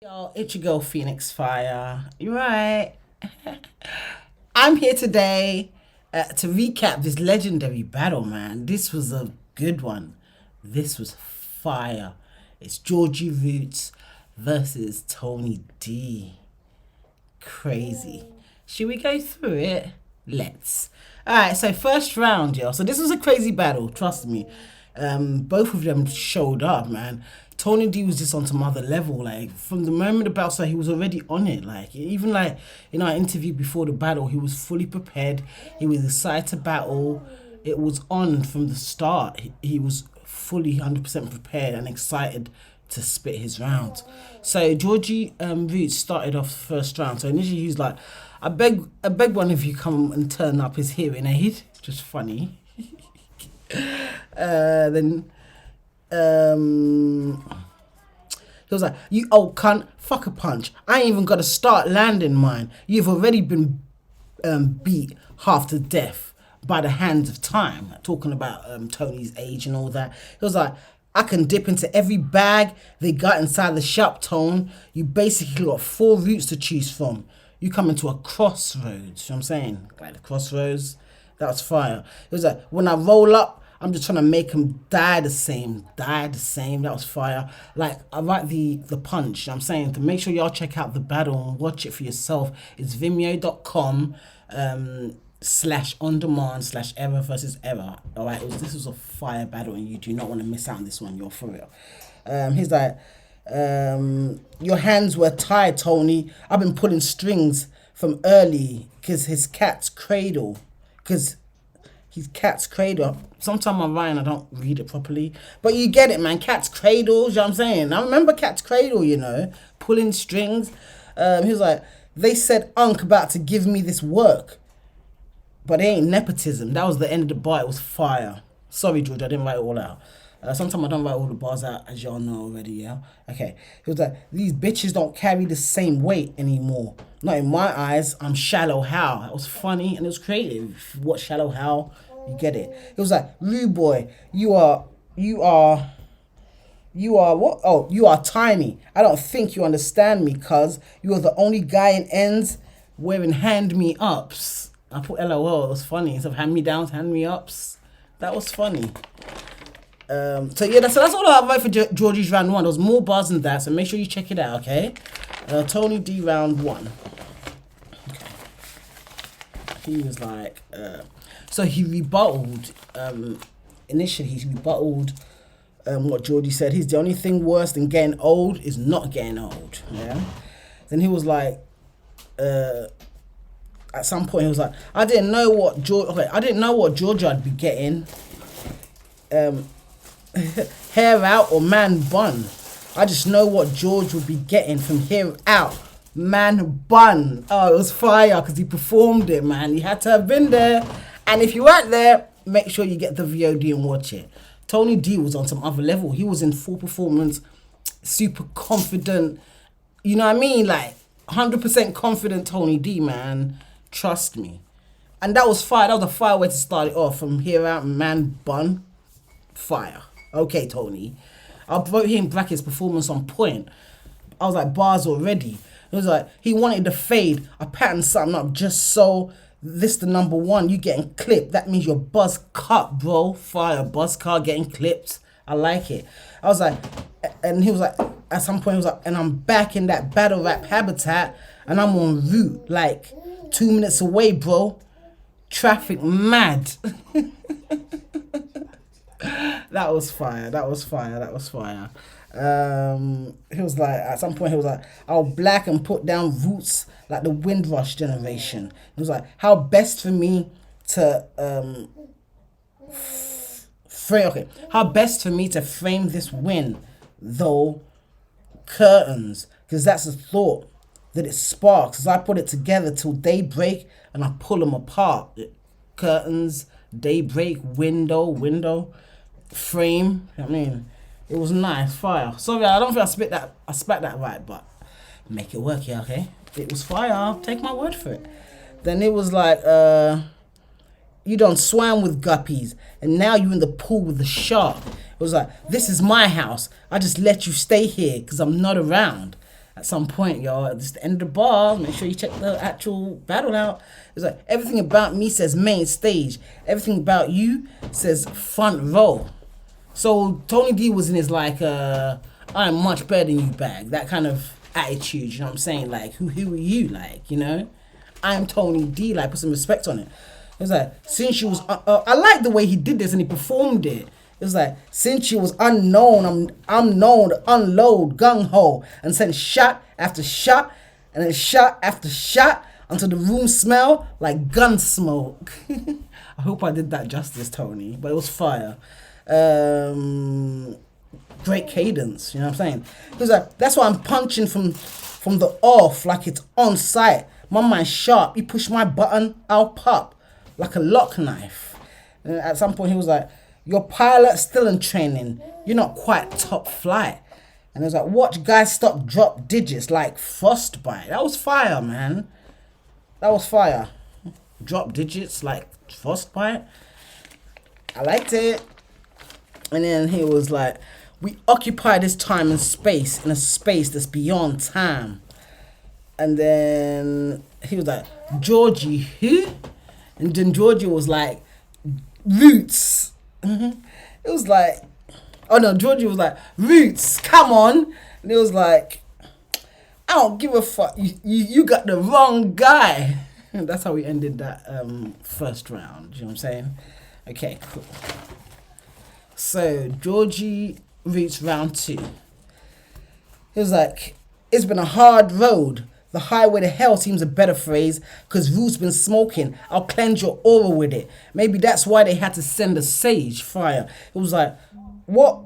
Yo, it's your girl Phoenix Fire. You right? I'm here today to recap this legendary battle, man. This was a good one. This was fire. It's Georgie Roots versus Tony D. Crazy. Should we go through it? Let's. Alright, so first round, yo. So this was a crazy battle, trust me. Both of them showed up, man. Tony D was just on some other level. Like from the moment the battle started, he was already on it. Like even like in our interview before the battle, he was fully prepared. He was excited to battle. It was on from the start. He was fully 100% prepared and excited to spit his round. So Georgie Roots started off the first round. So initially he was like, I beg one of you come and turn up his hearing aid. Just funny. Then he was like, you old cunt, fuck a punch. I ain't even got to start landing mine. You've already been beat half to death by the hands of time. Talking about Tony's age and all that. He was like, I can dip into every bag they got inside the shop, Tone. You basically got 4 routes to choose from. You come into a crossroads, you know what I'm saying? Like the crossroads, that was fire. It was like, when I roll up, I'm just trying to make them die the same, that was fire. Like, I write the punch, you know what I'm saying? To make sure y'all check out the battle and watch it for yourself, it's vimeo.com /on-demand/error versus error. Alright, this was a fire battle and you do not want to miss out on this one, you're for real. He's like, your hands were tied, Tony. I've been pulling strings from early because his cat's cradle. Sometimes I'm writing, I don't read it properly. But you get it, man. Cat's cradle, you know what I'm saying? I remember cat's cradle, you know, pulling strings. He was like, they said Unc about to give me this work. But it ain't nepotism. That was the end of the bar. It was fire. Sorry, George, I didn't write it all out. Sometimes I don't write all the bars out, as y'all know already, yeah? Okay. He was like, these bitches don't carry the same weight anymore. Not in my eyes. I'm Shallow Hal. That was funny and it was creative. What Shallow Hal? You get it. It was like, Rude Boy, you are what? Oh, you are tiny. I don't think you understand me, cuz you are the only guy in ends wearing hand-me-ups. I put LOL, it was funny. Instead of hand-me-downs, hand-me-ups. That was funny. So yeah, that's all I write for Georgie's round 1. There was more bars than that, so make sure you check it out, okay? Tony D round 1. Okay. He was like, so he rebutted, initially he rebutted what Georgie said. He's the only thing worse than getting old is not getting old, yeah? Then he was like, at some point he was like, I didn't know what Georgia I'd be getting. Hair out or man bun. I just know what George would be getting from here out. Man bun. Oh, it was fire because he performed it, man. He had to have been there. And if you weren't there, make sure you get the VOD and watch it. Tony D was on some other level. He was in full performance, super confident. You know what I mean? Like 100% confident Tony D, man. Trust me. And that was fire. That was a fire way to start it off. From here out, man bun. Fire. Okay, Tony. I wrote here in brackets performance on point. I was like, bars already. It was like, he wanted to fade. I patterned something up just so this the number 1. You getting clipped. That means your buzz cut, bro. Fire. Buzz car getting clipped. I like it. I was like, and he was like, at some point he was like, and I'm back in that battle rap habitat and I'm on route like 2 minutes away, bro. Traffic mad. That was fire. He was like, at some point he was like, I'll black and put down roots like the Windrush generation. He was like, how best for me to frame this win, though curtains, because that's the thought that it sparks. As I put it together till daybreak and I pull them apart. Curtains, daybreak, window. Frame. I mean, it was nice, fire. Sorry, I don't think I spat that right, but make it work, yeah, okay? It was fire. I'll take my word for it. Then it was like, you done swam with guppies, and now you in the pool with the shark. It was like, this is my house. I just let you stay here because I'm not around. at some point, y'all. It's the end of the bar. Make sure you check the actual battle out. It's like, everything about me says main stage. Everything about you says front row. So Tony D was in his like, I'm much better than you bag. That kind of attitude, you know what I'm saying? Like, who are you? Like, you know? I'm Tony D. Like, put some respect on it. It was like, since you was, I like the way he did this and he performed it. It was like, since you was unknown, I'm known to unload gung-ho and send shot after shot and then shot after shot until the room smell like gun smoke. I hope I did that justice, Tony, but it was fire. Great cadence, you know what I'm saying? It was like, that's why I'm punching from the off like it's on site. My mind's sharp. You push my button, I'll pop like a lock knife. And at some point he was like, your pilot still in training. You're not quite top flight. And it was like, watch guys stop drop digits like frostbite. That was fire, man. That was fire. Drop digits like frostbite. I liked it. And then he was like, we occupy this time and space in a space that's beyond time. And then he was like, Georgie, who? And then Georgie was like, Roots. It was like, oh no, Georgie was like, Roots, come on. And it was like, I don't give a fuck. You got the wrong guy. And that's how we ended that first round. You know what I'm saying? Okay, cool. So Georgie Roots round 2. It was like, it's been a hard road. The highway to hell seems a better phrase, because Roots been smoking. I'll cleanse your aura with it. Maybe that's why they had to send a sage fire. It was like, what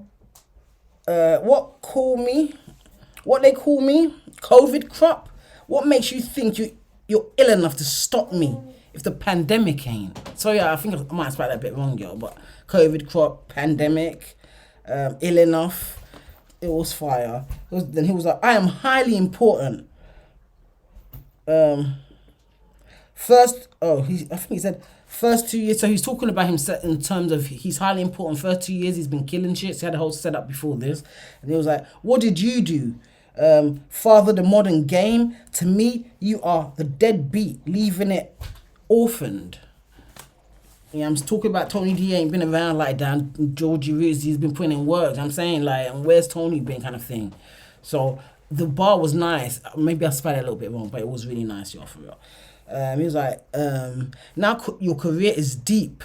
call me? What they call me? COVID crop? What makes you think you're ill enough to stop me if the pandemic ain't? So yeah, I think I might have spelled that a bit wrong, girl, but COVID crop, pandemic, ill enough. It was fire. Then he was like, I am highly important. I think he said first 2 years. So he's talking about himself in terms of he's highly important. First 2 years he's been killing shit. So he had a whole setup before this. And he was like, what did you do? Father the modern game. To me, you are the deadbeat, leaving it orphaned. Yeah, I'm talking about Tony D ain't been around like that. Georgie Roots, he's been putting in work. I'm saying like, and where's Tony been kind of thing. So the bar was nice. Maybe I spelled it a little bit wrong, but it was really nice, y'all, for real. He was like, now your career is deep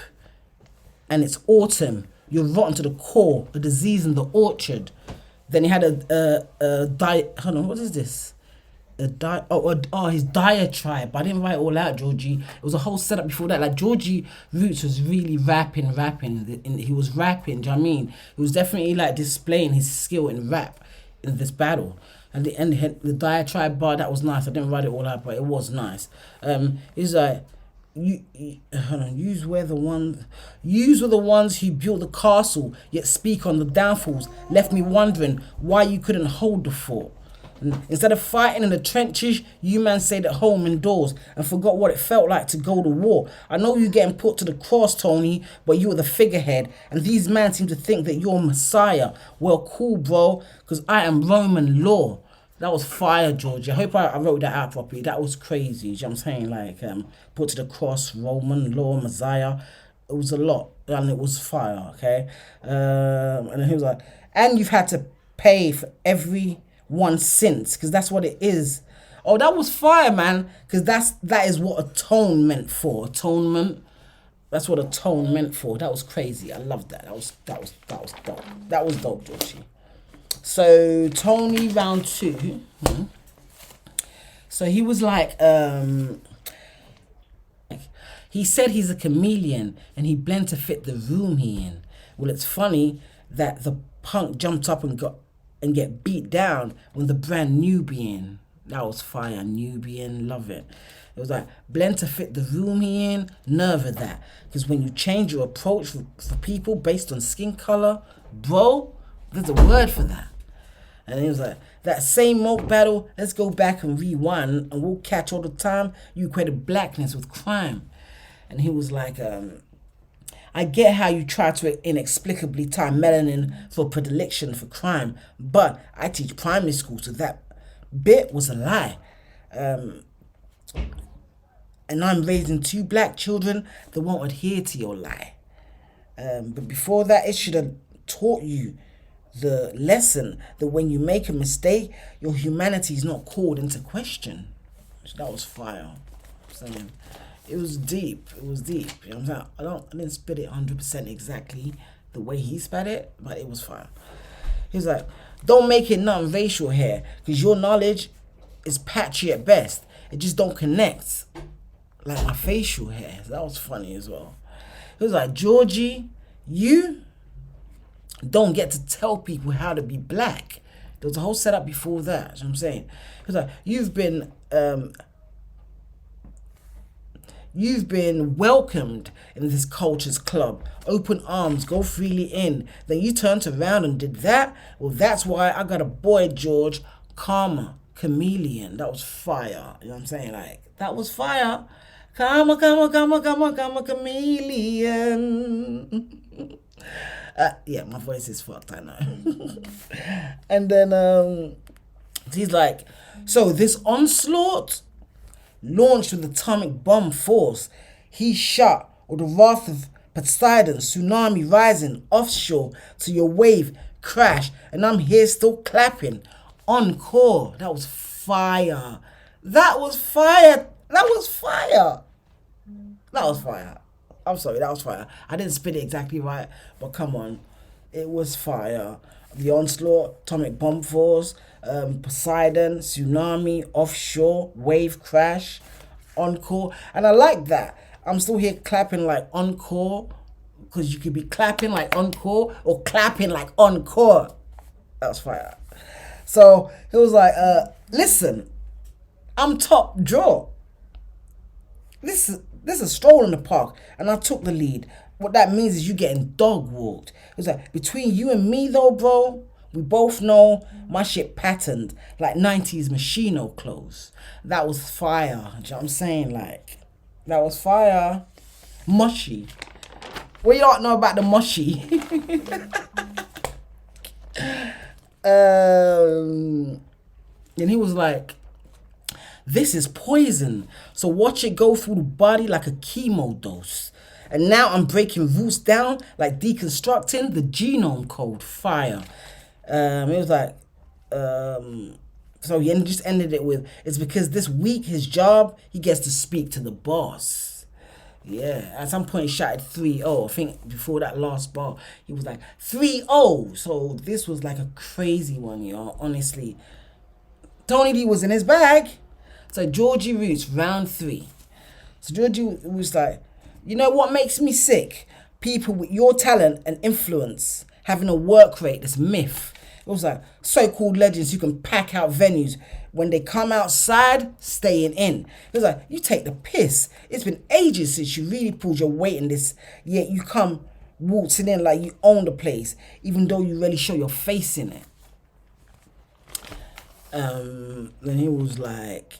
and it's autumn. You're rotten to the core, a disease in the orchard. Then he had hold on, what is this? His diatribe. But I didn't write it all out, Georgie. It was a whole setup before that. Like, Georgie Roots was really rapping. He was rapping, do you know what I mean? He was definitely like displaying his skill in rap in this battle. And the end, the diatribe bar, that was nice. I didn't write it all out, but it was nice. He's like, Yous were the ones who built the castle, yet speak on the downfalls. Left me wondering why you couldn't hold the fort. Instead of fighting in the trenches, you man stayed at home indoors and forgot what it felt like to go to war. I know you getting put to the cross, Tony, but you were the figurehead, and these men seem to think that you're Messiah. Well, cool, bro, because I am Roman law. That was fire, Georgie. I hope I wrote that out properly. That was crazy. You know what I'm saying? Like, put to the cross, Roman law, Messiah. It was a lot, and it was fire, okay? And then he was like, and you've had to pay for everyone since, because that's what it is. Oh, that was fire, man, because that is what atone meant for. Atonement. That's what atone meant for. That was crazy. I loved that. That was dope. That was dope, Georgie. So Tony round 2. So he was like, he said he's a chameleon and he blend to fit the room he in. Well, it's funny that the punk jumped up and get beat down when the brand Nubian. That was fire, Nubian, love it. It was like, blend to fit the room he in, nerve of that. Because when you change your approach for people based on skin color, bro, there's a word for that. And he was like, that same moat battle, let's go back and rewind and we'll catch all the time you equated blackness with crime. And he was like, I get how you try to inexplicably tie melanin for predilection for crime, but I teach primary school, so that bit was a lie. And I'm raising 2 black children that won't adhere to your lie. But before that, it should have taught you the lesson that when you make a mistake, your humanity is not called into question. So that was fire. I'm saying it was deep. It was deep. You know what I'm saying? I didn't spit it 100% exactly the way he spat it, but it was fire. He was like, don't make it nothing racial here, because your knowledge is patchy at best. It just don't connect like my facial hair. That was funny as well. He was like, Georgie, you don't get to tell people how to be black. There was a whole setup before that. You know what I'm saying? He was like, you've been welcomed in this culture's club. Open arms, go freely in. Then you turned around and did that. Well, that's why I got a boy, George, Karma, Chameleon. That was fire. You know what I'm saying? Like, that was fire. Karma, chameleon. Yeah, my voice is fucked, I know. And then he's like, so this onslaught launched with atomic bomb force. He shot with the wrath of Poseidon, tsunami rising offshore to your wave crash, and I'm here still clapping. Encore. That was fire. That was fire. That was fire. That was fire. I'm sorry, that was fire. I didn't spit it exactly right, but come on. It was fire. The onslaught, atomic bomb force, Poseidon, tsunami, offshore, wave crash, encore. And I like that. I'm still here clapping like encore, because you could be clapping like encore or clapping like encore. That was fire. So he was like, listen, I'm top draw. This is a stroll in the park, and I took the lead. What that means is you getting dog walked. It was like, between you and me though, bro, we both know my shit patterned like 90s Machino clothes. That was fire. Do you know what I'm saying? Like, that was fire. Mushy. What you don't know about the mushy? And he was like, this is poison, so watch it go through the body like a chemo dose. And now I'm breaking roots down, like deconstructing the genome code. Fire. It was like, so he just ended it with, it's because this week his job, he gets to speak to the boss. Yeah, at some point he shouted 3-0. I think before that last bar, he was like 3-0. So this was like a crazy one, y'all. Honestly, Tony D was in his bag. So Georgie Roots, round 3. So Georgie was like, you know what makes me sick? People with your talent and influence having a work rate that's myth. It was like so-called legends who can pack out venues. When they come outside, staying in. It was like, you take the piss. It's been ages since you really pulled your weight in this, yet you come waltzing in like you own the place, even though you really show your face in it. Then he was like,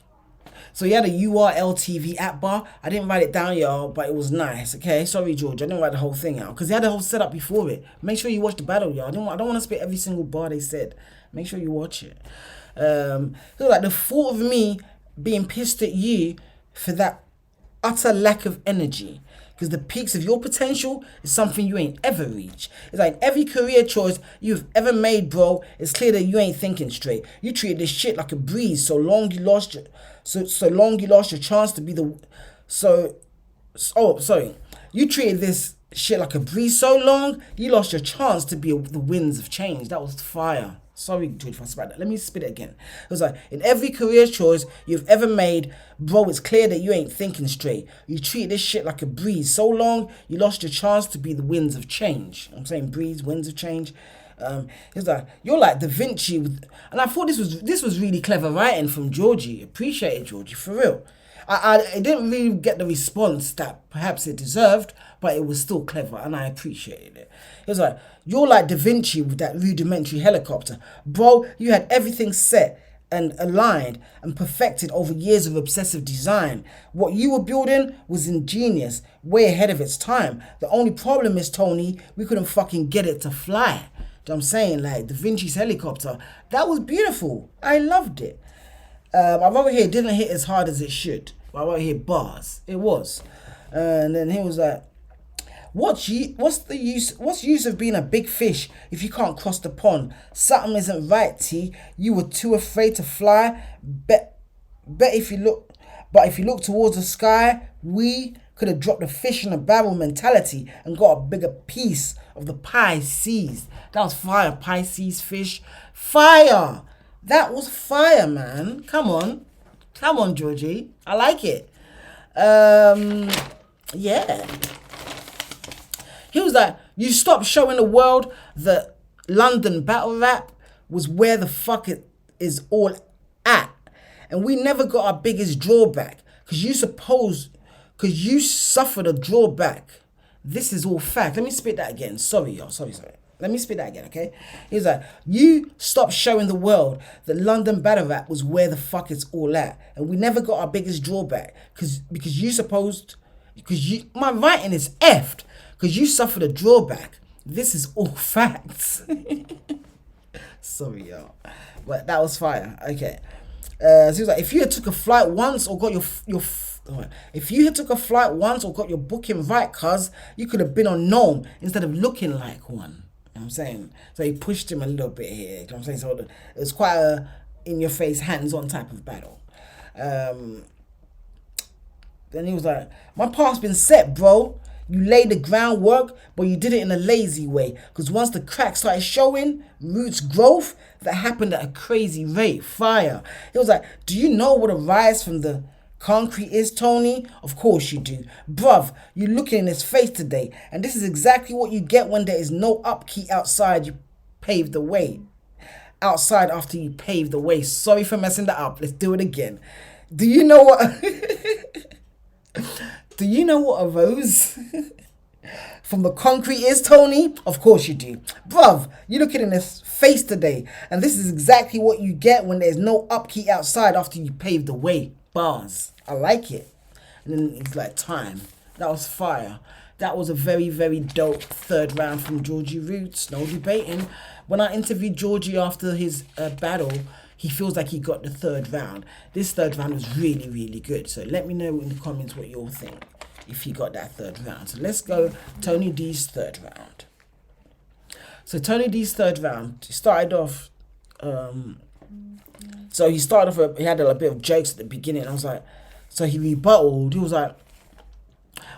so he had a URL TV app bar. I didn't write it down, y'all, but it was nice, okay? Sorry, George, I didn't write the whole thing out, because he had the whole setup before it. Make sure you watch the battle, y'all. I don't want to spit every single bar they said. Make sure you watch it. So like, the thought of me being pissed at you for that utter lack of energy, because the peaks of your potential is something you ain't ever reached. It's like every career choice you've ever made, bro, it's clear that you ain't thinking straight. You treated this shit like a breeze so long you lost your chance to be the you treated this shit like a breeze so long you lost your chance to be the winds of change. That was fire. Sorry, George, if I spat that. Let me spit it again. It was like, in every career choice you've ever made, bro, it's clear that you ain't thinking straight. You treat this shit like a breeze so long, you lost your chance to be the winds of change. I'm saying breeze, winds of change. It's like, you're like Da Vinci. And I thought this was really clever writing from Georgie. Appreciate it, Georgie, for real. I didn't really get the response that perhaps it deserved, but it was still clever, and I appreciated it. It was like, you're like Da Vinci with that rudimentary helicopter. Bro, you had everything set and aligned and perfected over years of obsessive design. What you were building was ingenious, way ahead of its time. The only problem is, Tony, we couldn't fucking get it to fly. You know what I'm saying? Like, Da Vinci's helicopter, that was beautiful. I loved it. I wrote here, it didn't hit as hard as it should. I wrote here bars. It was. And then he was like, what's the use of being a big fish if you can't cross the pond? Something isn't right, T. You were too afraid to fly. Bet if you look, but if you look towards the sky, we could have dropped the fish in a barrel mentality and got a bigger piece of the pie seized. That was fire. Pisces fish. Fire. That was fire, man. Come on, Georgie. I like it. Yeah. He was like, you stopped showing the world that London battle rap was where the fuck it is all at. And we never got our biggest drawback. Because you suffered a drawback. This is all fact. Let me spit that again. Sorry, y'all. Sorry. Let me spit that again, okay? He was like, you stopped showing the world that London battle rap was where the fuck it's all at. And we never got our biggest drawback. My writing is effed. Because you suffered a drawback. This is all facts. Sorry, y'all. But that was fire. Okay. So he was like, if you had took a flight once or got if you had took a flight once or got your booking right, cuz, you could have been on Gnome instead of looking like one. You know what I'm saying? So he pushed him a little bit here. You know what I'm saying? So it was quite a in-your-face, hands-on type of battle. Then he was like, my path's been set, bro. You laid the groundwork, but you did it in a lazy way. Because once the cracks started showing, roots growth, that happened at a crazy rate. Fire. It was like, do you know what a rise from the concrete is, Tony? Of course you do. Bruv, you're looking in his face today. And this is exactly what you get when there is no upkeep outside you pave the way. Outside after you pave the way. Sorry for messing that up. Let's do it again. Do you know what... Do you know what a rose from the concrete is, Tony? Of course you do. Bruv, you're looking in his face today. And this is exactly what you get when there's no upkeep outside after you pave the way. Bars. I like it. And then it's like, time. That was fire. That was a very, very dope third round from Georgie Roots. No debating. When I interviewed Georgie after his battle, he feels like he got the third round. This third round was really, really good. So let me know in the comments what you all think if he got that third round. So let's go Tony D's third round. So Tony D's third round, he started off, he had a bit of jokes at the beginning. I was like, so he rebutted. He was like,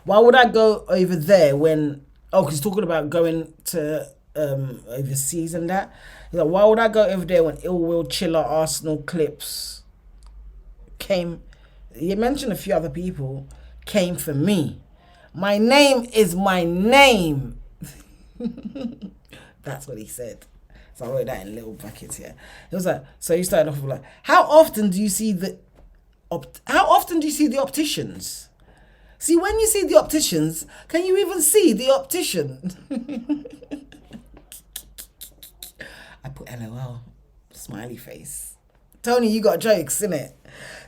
why would I go over there when, because he's talking about going to overseas and that. He's like, why would I go over there when Ill Will Chiller, Arsenal, Clips came? He mentioned a few other people came for me. My name is my name. That's what he said. So I wrote that in little brackets here. It was like, so he started off with like, how often do you see the opticians? See, when you see the opticians, can you even see the optician? I put LOL, smiley face. Tony, you got jokes, innit?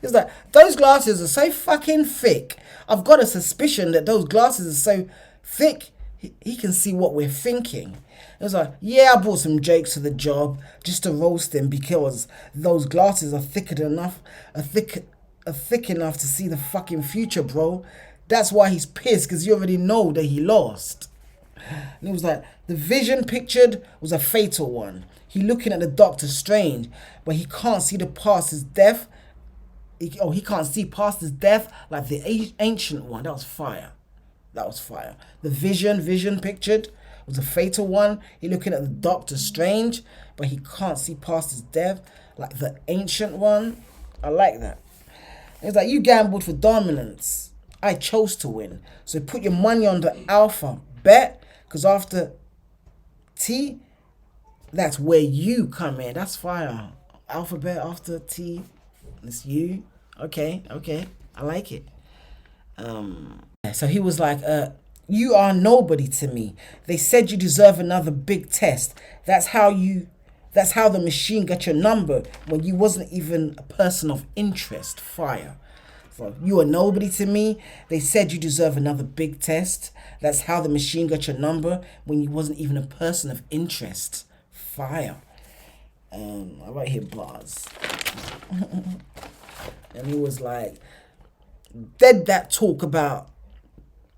It's like, those glasses are so fucking thick. I've got a suspicion that those glasses are so thick, he can see what we're thinking. It was like, yeah, I brought some jokes to the job just to roast him because those glasses are thick enough to see the fucking future, bro. That's why he's pissed, because you already know that he lost. And it was like, the vision pictured was a fatal one. He looking at the Doctor Strange, but he can't see past his death. He can't see past his death like the ancient one. That was fire. The vision pictured was a fatal one. He looking at the Doctor Strange, but he can't see past his death like the ancient one. I like that. It's like, you gambled for dominance. I chose to win. So put your money on the alpha bet, because after T, that's where you come in. That's fire. Alphabet after T, it's you. Okay. I like it. So he was like, you are nobody to me. They said you deserve another big test. That's how the machine got your number when you wasn't even a person of interest. Fire. So you are nobody to me. They said you deserve another big test. That's how the machine got your number when you wasn't even a person of interest. Fire. I write here bars. And he was like, dead that talk about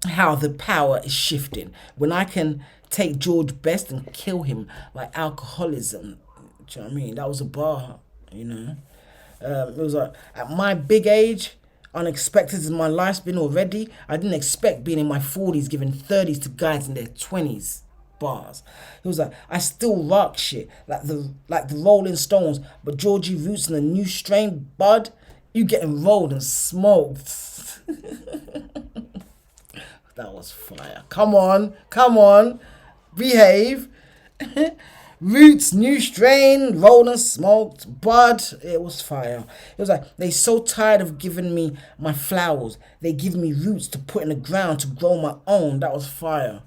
how the power is shifting. When I can take George Best and kill him like alcoholism. Do you know what I mean? That was a bar, you know. It was like, at my big age, unexpected as my life's been already, I didn't expect being in my 40s giving 30s to guys in their 20s. Bars. He was like, I still rock shit like the Rolling Stones, but Georgie Roots and the new strain, bud, you getting rolled and smoked. That was fire. Come on, behave. Roots, new strain, rolled and smoked, bud. It was fire. It was like, they so tired of giving me my flowers. They give me roots to put in the ground to grow my own. That was fire.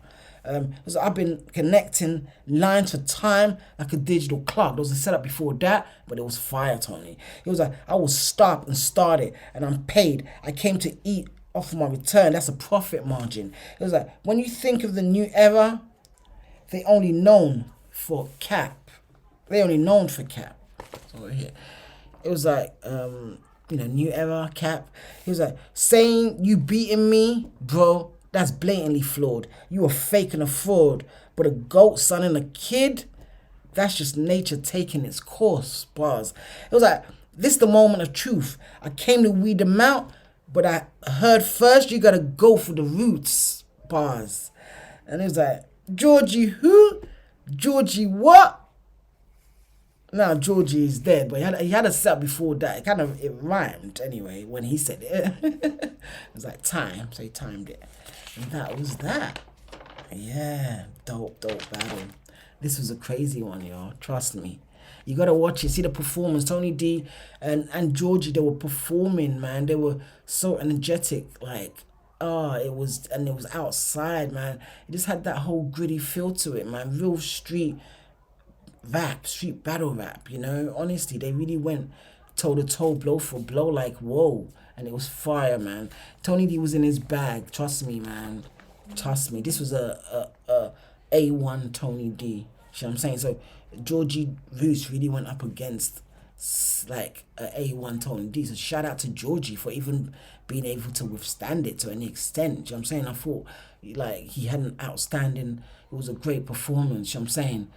So I've been connecting lines for time like a digital clock. There was a setup before that, but it was fire, Tony. It was like, I will stop and start it, and I'm paid. I came to eat off of my return. That's a profit margin. It was like, when you think of the new era, they only known for cap. They only known for cap. So here, it was like, new era, cap. He was like, saying you beating me, bro, that's blatantly flawed. You a fake and a fraud. But a goat son and a kid, that's just nature taking its course, bars. It was like, this the moment of truth. I came to weed them out, but I heard first you gotta go for the roots, bars. And it was like, Georgie who? Georgie what? Now Georgie is dead, but he had a set before that. It rhymed anyway when he said it. It was like time, so he timed it. And that was that. Yeah, dope battle. This was a crazy one, y'all. Trust me. You gotta watch it. See the performance. Tony D and Georgie, they were performing, man. They were so energetic. Like, it was outside, man. It just had that whole gritty feel to it, man. Real street rap, street battle rap, you know. Honestly, they really went toe to toe, blow for blow, like whoa. And it was fire, man. Tony D was in his bag. Trust me, man. Trust me. This was a A1 Tony D. You know what I'm saying? So Georgie Roots really went up against like a A1 Tony D. So shout out to Georgie for even being able to withstand it to any extent. You know what I'm saying? I thought like he had an outstanding, it was a great performance. You know what I'm saying?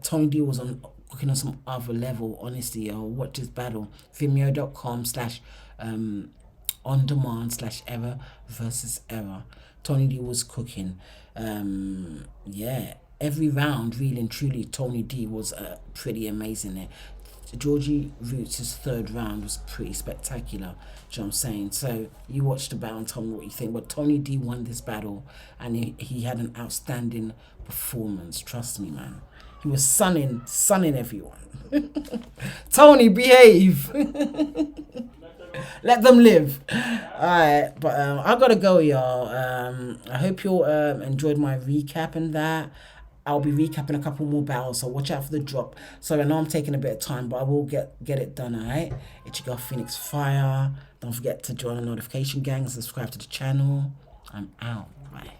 Tony D was cooking on some other level, honestly. Watch this battle. Vimeo.com/on-demand/error versus error. Tony D was cooking. Every round, really and truly, Tony D was pretty amazing there. Georgie Roots' third round was pretty spectacular. Do you know what I'm saying? So you watch the battle and tell me what you think. But Tony D won this battle, and he had an outstanding performance. Trust me, man. He was sunning everyone. Tony, behave. Let them live. Alright, but I gotta go, y'all. I hope you all enjoyed my recap and that. I'll be recapping a couple more battles, so watch out for the drop. So I know I'm taking a bit of time, but I will get it done, alright? It's your girl Phoenix Fire. Don't forget to join the notification gang and subscribe to the channel. I'm out. Bye.